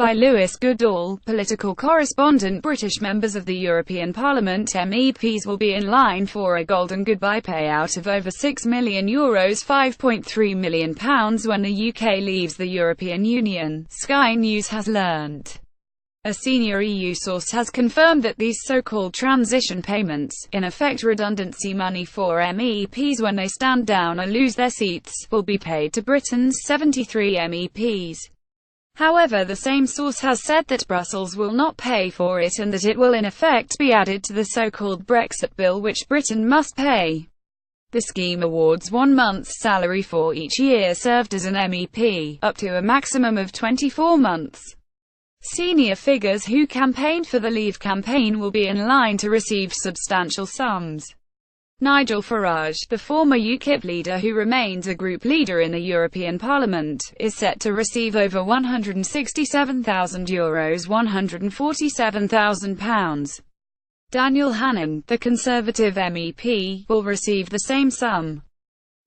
By Lewis Goodall, political correspondent. British members of the European Parliament MEPs will be in line for a golden goodbye payout of over €6 million £5.3 million when the UK leaves the European Union, Sky News has learnt. A senior EU source has confirmed that these so-called transition payments, in effect redundancy money for MEPs when they stand down or lose their seats, will be paid to Britain's 73 MEPs. However, the same source has said that Brussels will not pay for it and that it will in effect be added to the so-called Brexit bill which Britain must pay. The scheme awards 1 month's salary for each year served as an MEP, up to a maximum of 24 months. Senior figures who campaigned for the Leave campaign will be in line to receive substantial sums. Nigel Farage, the former UKIP leader who remains a group leader in the European Parliament, is set to receive over €167,000 £147,000. Daniel Hannan, the Conservative MEP, will receive the same sum.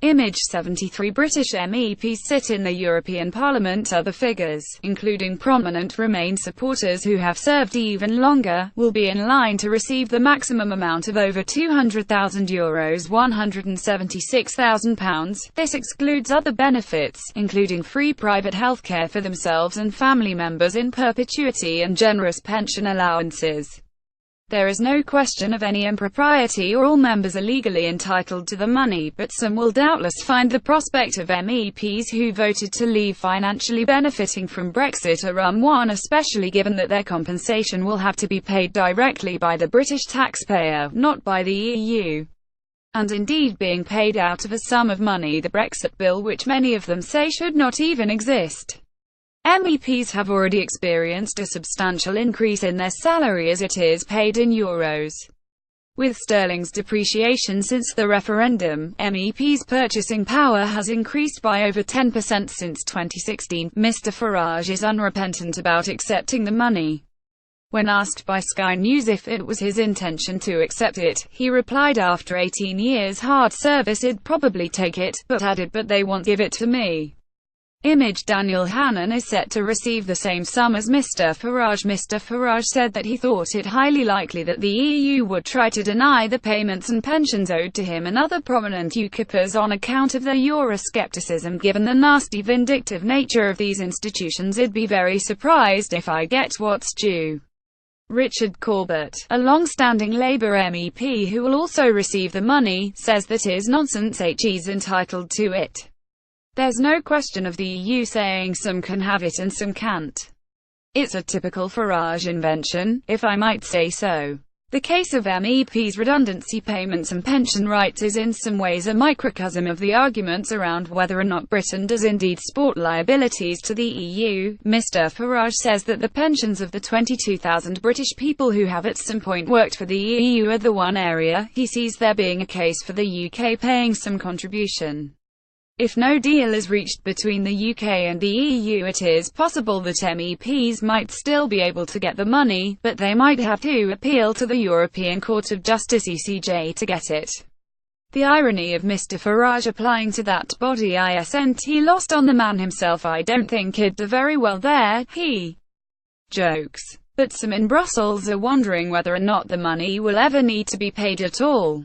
Image 73 British MEPs sit in the European Parliament. Other figures, including prominent Remain supporters who have served even longer, will be in line to receive the maximum amount of over €200,000 £176,000. This excludes other benefits, including free private healthcare for themselves and family members in perpetuity and generous pension allowances. There is no question of any impropriety or all members are legally entitled to the money, but some will doubtless find the prospect of MEPs who voted to leave financially benefiting from Brexit a rum one, especially given that their compensation will have to be paid directly by the British taxpayer, not by the EU. And indeed being paid out of a sum of money, the Brexit bill, which many of them say should not even exist. MEPs have already experienced a substantial increase in their salary as it is paid in euros. With sterling's depreciation since the referendum, MEPs' purchasing power has increased by over 10% since 2016. Mr Farage is unrepentant about accepting the money. When asked by Sky News if it was his intention to accept it, he replied after 18 years hard service he'd probably take it, but added, "But they won't give it to me." Image Daniel Hannan is set to receive the same sum as Mr Farage. Mr Farage said that he thought it highly likely that the EU would try to deny the payments and pensions owed to him and other prominent UKIPers on account of their Euroscepticism. Given the nasty vindictive nature of these institutions, I'd be very surprised if I get what's due. Richard Corbett, a long-standing Labour MEP who will also receive the money, says that is nonsense. He's entitled to it. There's no question of the EU saying some can have it and some can't. It's a typical Farage invention, if I might say so. The case of MEPs' redundancy payments and pension rights is in some ways a microcosm of the arguments around whether or not Britain does indeed sport liabilities to the EU. Mr Farage says that the pensions of the 22,000 British people who have at some point worked for the EU are the one area he sees there being a case for the UK paying some contribution. If no deal is reached between the UK and the EU, it is possible that MEPs might still be able to get the money, but they might have to appeal to the European Court of Justice (ECJ) to get it. The irony of Mr Farage applying to that body isn't lost on the man himself. "I don't think he'd do very well there," he jokes. But some in Brussels are wondering whether or not the money will ever need to be paid at all.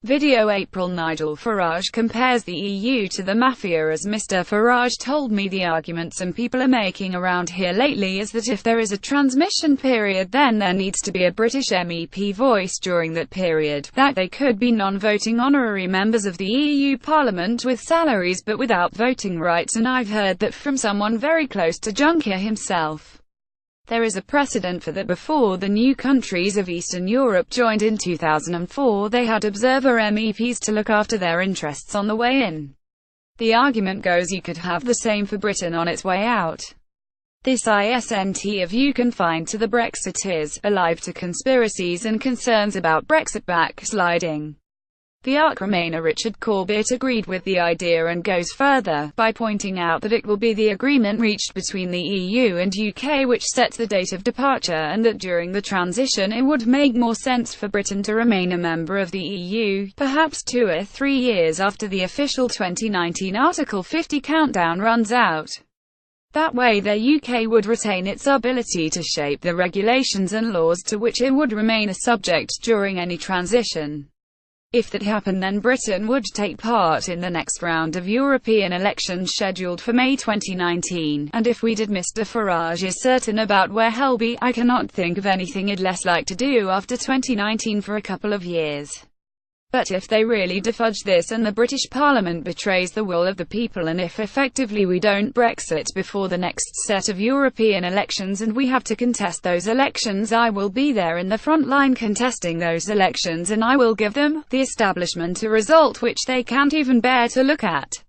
Video April Nigel Farage compares the EU to the mafia. As Mr Farage told me, the argument some people are making around here lately is that if there is a transmission period, then there needs to be a British MEP voice during that period, that they could be non-voting honorary members of the EU Parliament with salaries but without voting rights, and I've heard that from someone very close to Juncker himself. There is a precedent for that. Before the new countries of Eastern Europe joined in 2004, they had observer MEPs to look after their interests on the way in. The argument goes you could have the same for Britain on its way out. This isn't a view confined to the Brexiteers, alive to conspiracies and concerns about Brexit backsliding. The ARC Remainer Richard Corbett agreed with the idea and goes further, by pointing out that it will be the agreement reached between the EU and UK which sets the date of departure, and that during the transition it would make more sense for Britain to remain a member of the EU, perhaps 2 or 3 years after the official 2019 Article 50 countdown runs out. That way the UK would retain its ability to shape the regulations and laws to which it would remain a subject during any transition. If that happened, then Britain would take part in the next round of European elections scheduled for May 2019, and if we did, Mr Farage is certain about where he'll be. I cannot think of anything he'd less like to do after 2019 for a couple of years. But if they really defudge this and the British Parliament betrays the will of the people, and if effectively we don't Brexit before the next set of European elections and we have to contest those elections, I will be there in the front line contesting those elections, and I will give them, the establishment, a result which they can't even bear to look at.